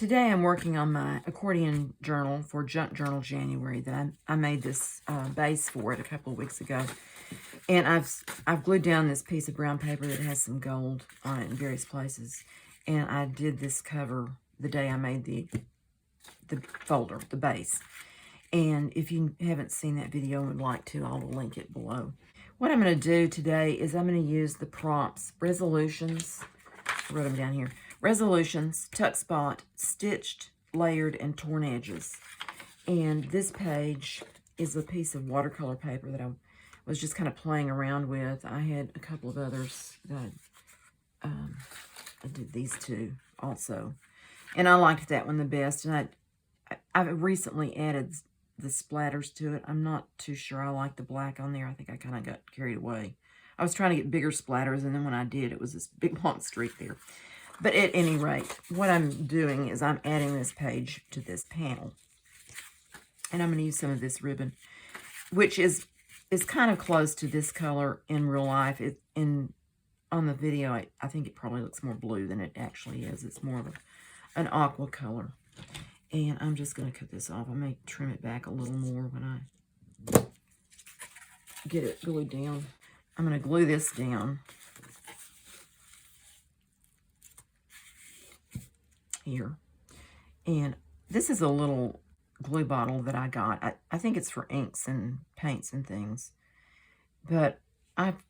Today I'm working on my accordion journal for Junk Journal January that I made this base for it a couple of weeks ago. And I've glued down this piece of brown paper that has some gold on it in various places. And I did this cover the day I made the folder, the base. And if you haven't seen that video and would like to, I'll link it below. What I'm going to do today is I'm going to use the prompts, resolutions, I wrote them down here, resolutions, tuck spot, stitched, layered, and torn edges. And this page is a piece of watercolor paper that I was just kind of playing around with. I had a couple of others that I did these two also. And I liked that one the best. And I've recently added the splatters to it. I'm not too sure I like the black on there. I think I kind of got carried away. I was trying to get bigger splatters, and then when I did, it was this big long streak there. But at any rate, what I'm doing is I'm adding this page to this panel. And I'm going to use some of this ribbon, which is kind of close to this color in real life. On the video, I think it probably looks more blue than it actually is. It's more of an aqua color. And I'm just going to cut this off. I may trim it back a little more when I get it glued down. I'm going to glue this down here. And this is a little glue bottle that I got. I think it's for inks and paints and things. But I've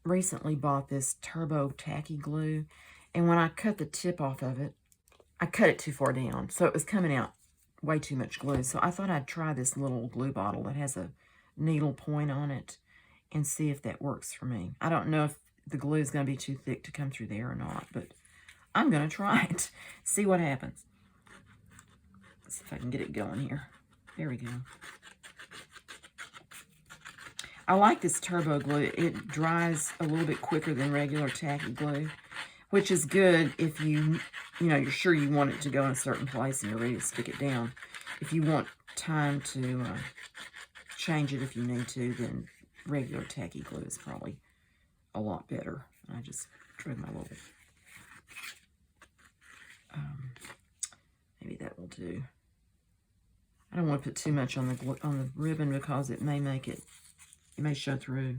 recently bought this turbo tacky glue. And when I cut the tip off of it, I cut it too far down. So it was coming out way too much glue. So I thought I'd try this little glue bottle that has a needle point on it and see if that works for me. I don't know if the glue is going to be too thick to come through there or not, but I'm going to try it. See what happens. Let's see if I can get it going here. There we go. I like this turbo glue. It dries a little bit quicker than regular tacky glue, which is good if you're sure you want it to go in a certain place and you're ready to stick it down. If you want time to change it if you need to, then regular tacky glue is probably a lot better. I just drug my little, maybe that will do. I don't want to put too much on the ribbon because it may show through.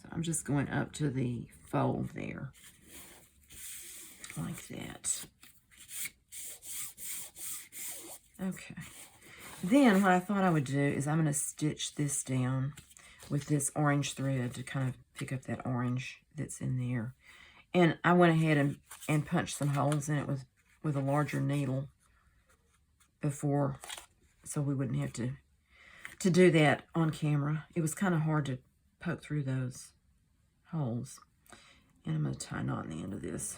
So I'm just going up to the fold there, like that. Okay. Then what I thought I would do is I'm going to stitch this down with this orange thread to kind of pick up that orange that's in there. And I went ahead and punched some holes in it with a larger needle before, so we wouldn't have to do that on camera. It was kind of hard to poke through those holes. And I'm going to tie a knot in the end of this.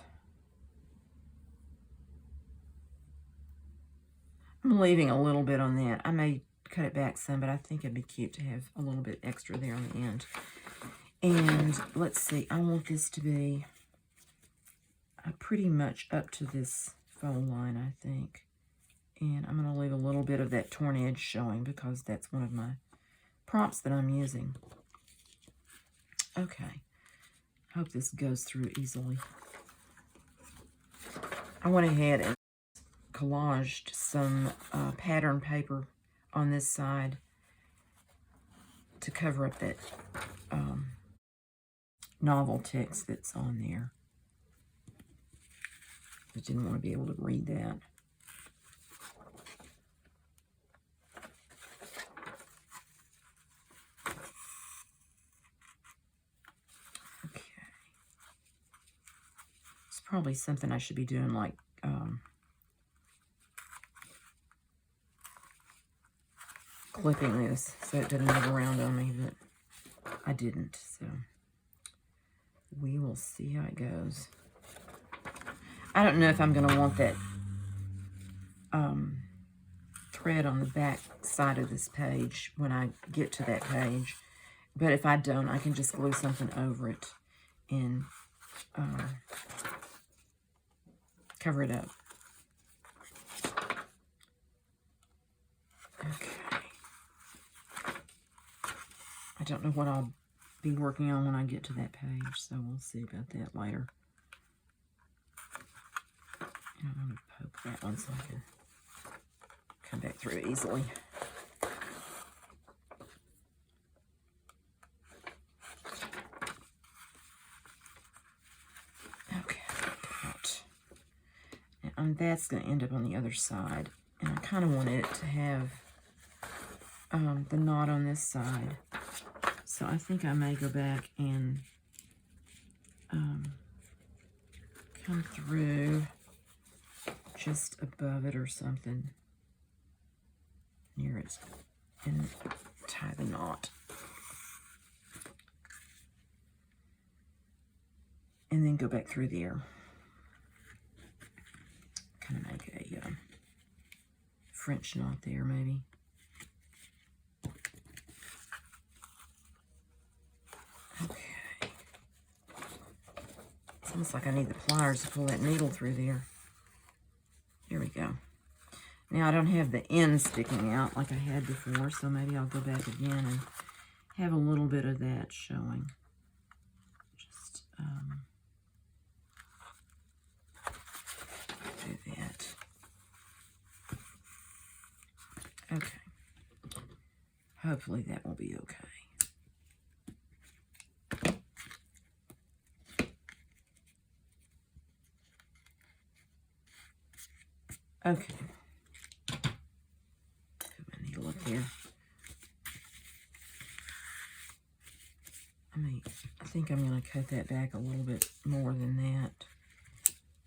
I'm leaving a little bit on that. I may cut it back some, but I think it'd be cute to have a little bit extra there on the end. And let's see, I want this to be pretty much up to this fold line, I think. And I'm going to leave a little bit of that torn edge showing because that's one of my prompts that I'm using. Okay. Hope this goes through easily. I went ahead and collaged some pattern paper on this side to cover up that novel text that's on there. I didn't want to be able to read that. Okay. It's probably something I should be doing like clipping this so it doesn't move around on me, but I didn't, so we will see how it goes. I don't know if I'm going to want that thread on the back side of this page when I get to that page, but if I don't, I can just glue something over it and cover it up. Okay. I don't know what I'll be working on when I get to that page, so we'll see about that later. And I'm going to poke that one so I can come back through easily. Okay, and that's going to end up on the other side. And I kind of want it to have the knot on this side. So I think I may go back and come through just above it or something near it and tie the knot. And then go back through there. Kind of make a French knot there, maybe. Okay. It's almost like I need the pliers to pull that needle through there. Here we go. Now I don't have the end sticking out like I had before, so maybe I'll go back again and have a little bit of that showing. Just do that. Okay. Hopefully that will be okay. Okay. Put my needle up here. I think I'm going to cut that back a little bit more than that,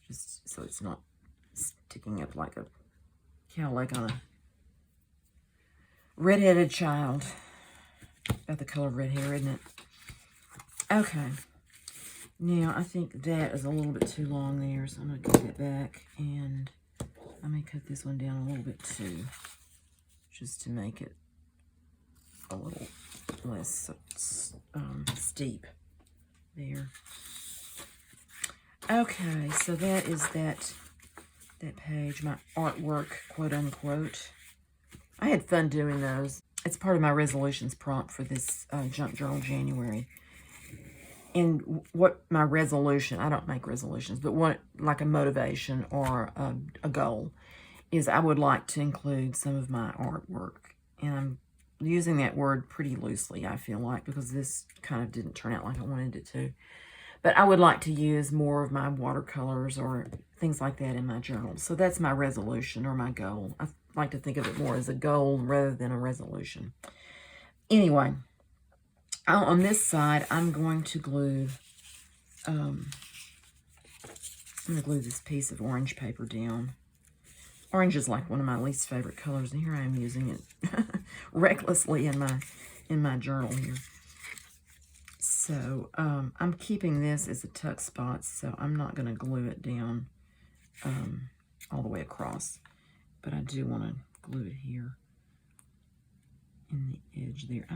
just so it's not sticking up like a cow leg on a red-headed child. About the color of red hair, isn't it? Okay. Now, I think that is a little bit too long there, so I'm going to cut that back, and I may cut this one down a little bit too, just to make it a little less steep there. Okay, so that is that page, my artwork, quote unquote. I had fun doing those. It's part of my resolutions prompt for this Junk Journal January. And what my resolution, I don't make resolutions, but what, like a motivation or a goal, is I would like to include some of my artwork. And I'm using that word pretty loosely, I feel like, because this kind of didn't turn out like I wanted it to. But I would like to use more of my watercolors or things like that in my journal. So that's my resolution or my goal. I like to think of it more as a goal rather than a resolution. Anyway, on this side, I'm going to glue, this piece of orange paper down. Orange is like one of my least favorite colors, and here I am using it recklessly in my journal here. So I'm keeping this as a tuck spot, so I'm not going to glue it down all the way across. But I do want to glue it here in the edge there.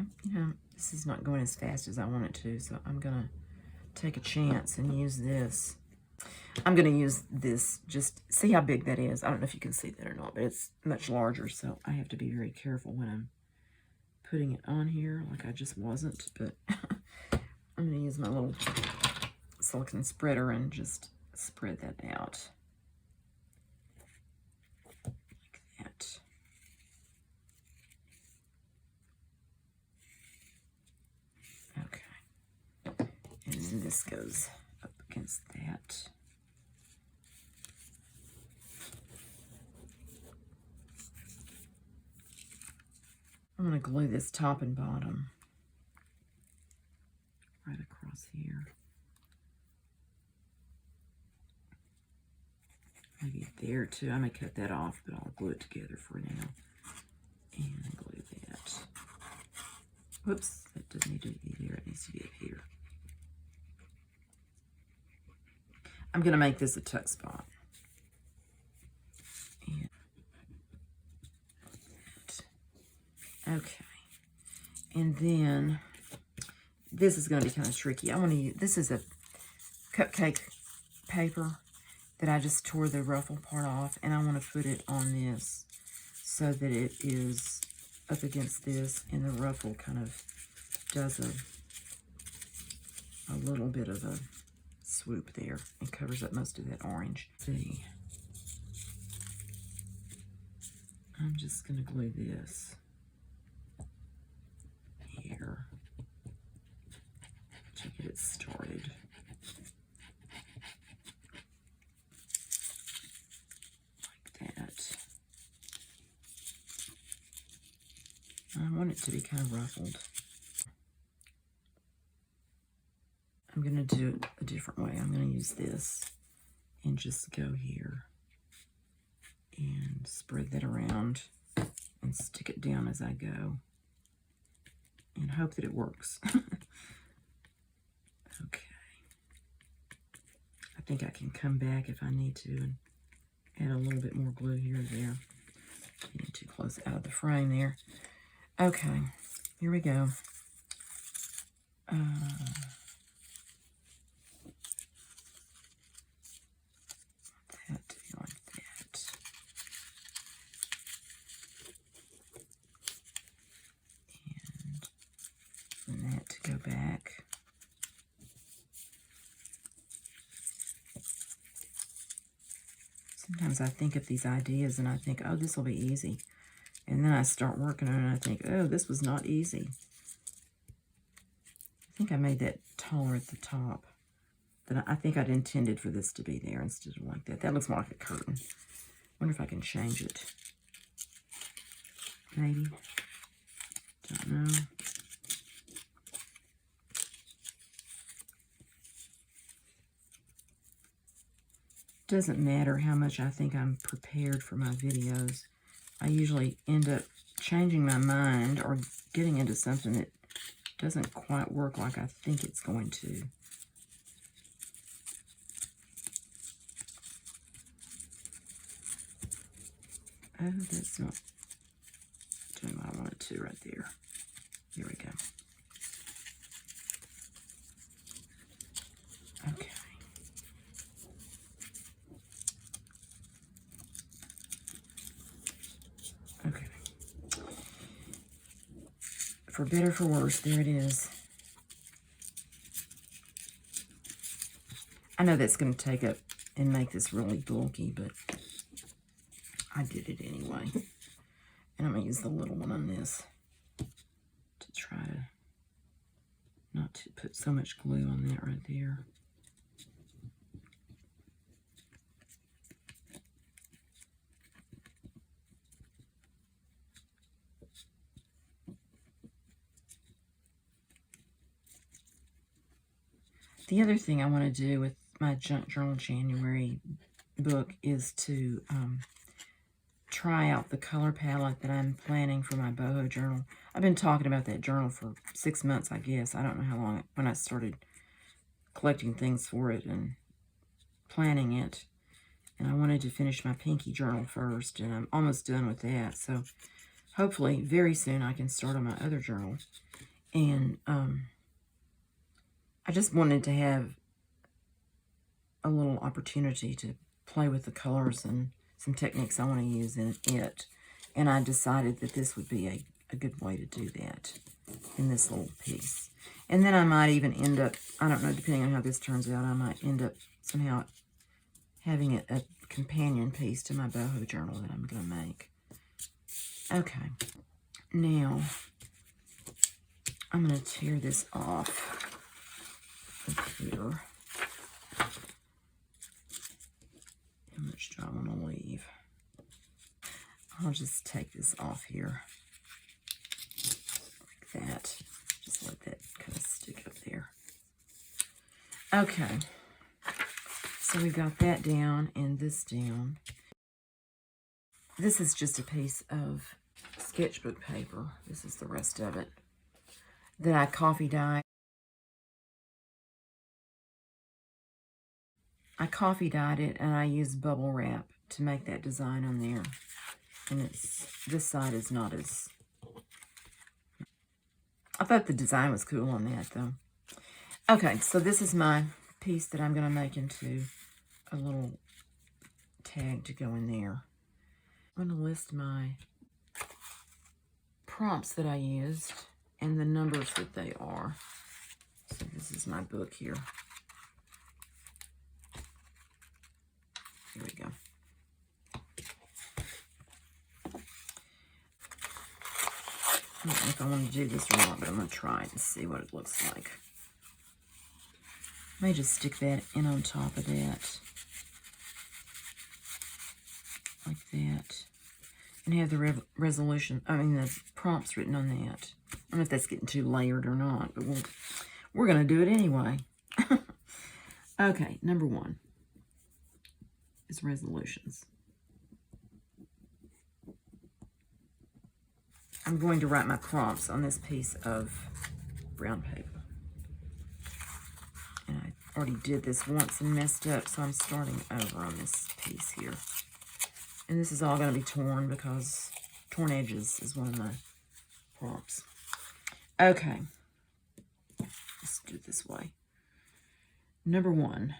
This is not going as fast as I want it to, so I'm going to take a chance and use this. I'm going to use this, just see how big that is. I don't know if you can see that or not, but it's much larger, so I have to be very careful when I'm putting it on here, like I just wasn't, but I'm going to use my little silicone spreader and just spread that out. Like that. Okay. And then this goes up against that. I'm going to glue this top and bottom right across here. Maybe there too. I may cut that off, but I'll glue it together for now. And glue that. Whoops, that doesn't need to be there. It needs to be up here. I'm going to make this a tuck spot. Okay, and then this is going to be kind of tricky. I want to use, this is a cupcake paper that I just tore the ruffle part off, and I want to put it on this so that it is up against this, and the ruffle kind of does a little bit of a swoop there and covers up most of that orange. See. I'm just going to glue this here to get it started. Like that. I want it to be kind of ruffled. I'm going to do it a different way. I'm going to use this and just go here and spread that around and stick it down as I go and hope that it works. Okay. I think I can come back if I need to and add a little bit more glue here or there. Getting too close out of the frame there. Okay, here we go. That to be like that. And that to go back. Sometimes I think of these ideas and I think, oh, this will be easy. And then I start working on it and I think, oh, this was not easy. I think I made that taller at the top. But I think I'd intended for this to be there instead of like that. That looks more like a curtain. Wonder if I can change it. Maybe. Don't know. Doesn't matter how much I think I'm prepared for my videos. I usually end up changing my mind or getting into something that doesn't quite work like I think it's going to. Oh, that's not doing what I wanted to right there. Here we go. Okay. Okay. For better or for worse, there it is. I know that's going to take up and make this really bulky, but I did it anyway. And I'm going to use the little one on this to try to not to put so much glue on that right there. The other thing I want to do with my Junk Journal January book is to try out the color palette that I'm planning for my Boho Journal. I've been talking about that journal for 6 months, I guess. I don't know how long, when I started collecting things for it and planning it. And I wanted to finish my Pinky Journal first, and I'm almost done with that. So hopefully very soon I can start on my other journal. And I just wanted to have a little opportunity to play with the colors and some techniques I want to use in it. And I decided that this would be a good way to do that in this little piece. And then I might even end up, I don't know, depending on how this turns out, I might end up somehow having a companion piece to my Boho Journal that I'm going to make. Okay. Now, I'm going to tear this off of here. How much do I want to leave? I'll just take this off here like that. Just let that kind of stick up there. Okay. So we got that down and this down. This is just a piece of sketchbook paper. This is the rest of it that I coffee dyed. I coffee dyed it and I used bubble wrap to make that design on there. And it's, this side is not as, I thought the design was cool on that though. Okay, so this is my piece that I'm going to make into a little tag to go in there. I'm going to list my prompts that I used and the numbers that they are. So this is my book here. Here we go. I don't know if I want to do this or not, but I'm going to try it and see what it looks like. I may just stick that in on top of that. Like that. And have the the prompts written on that. I don't know if that's getting too layered or not, but we're going to do it anyway. Okay, number 1 is resolutions. I'm going to write my prompts on this piece of brown paper. And I already did this once and messed up, so I'm starting over on this piece here. And this is all going to be torn because torn edges is one of my prompts. Okay. Let's do it this way. Number 1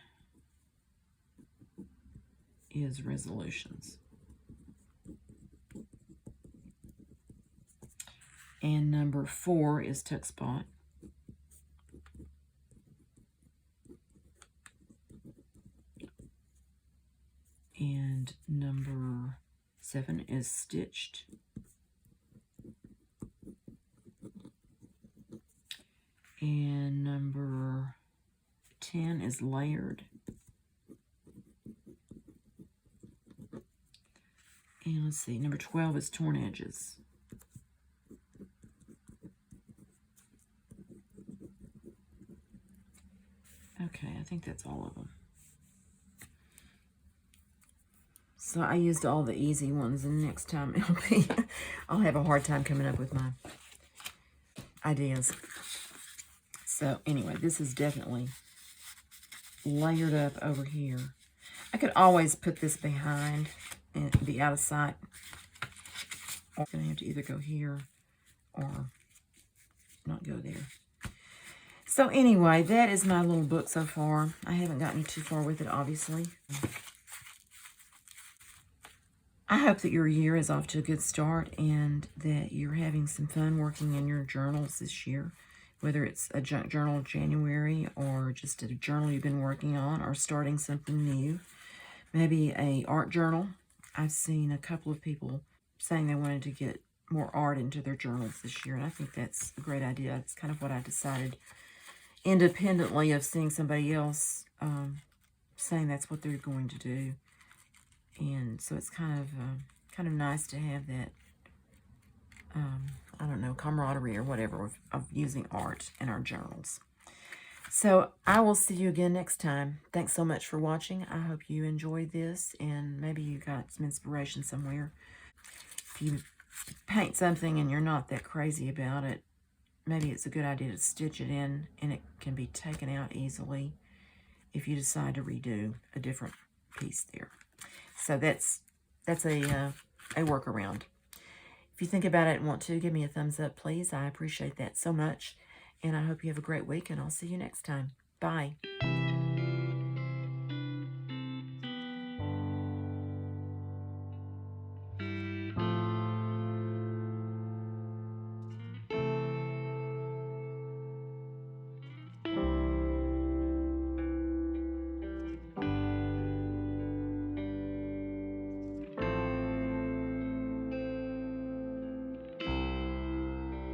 is resolutions. And number 4 is tuck spot. And number 7 is stitched. And number 10 is layered. And let's see, number 12 is torn edges. Okay, I think that's all of them. So I used all the easy ones, and next time I'll have a hard time coming up with my ideas. So anyway, this is definitely layered up over here. I could always put this behind and be out of sight. I'm going to have to either go here or not go there. So anyway, that is my little book so far. I haven't gotten too far with it, obviously. I hope that your year is off to a good start and that you're having some fun working in your journals this year, whether it's a junk journal January or just a journal you've been working on or starting something new. Maybe a art journal. I've seen a couple of people saying they wanted to get more art into their journals this year, and I think that's a great idea. It's kind of what I decided independently of seeing somebody else saying that's what they're going to do. And so it's kind of nice to have that, I don't know, camaraderie or whatever of using art in our journals. So I will see you again next time. Thanks so much for watching. I hope you enjoyed this and maybe you got some inspiration somewhere. If you paint something and you're not that crazy about it, maybe it's a good idea to stitch it in and it can be taken out easily if you decide to redo a different piece there. So that's a workaround. If you think about it and want to, give me a thumbs up, please. I appreciate that so much. And I hope you have a great week, and I'll see you next time. Bye.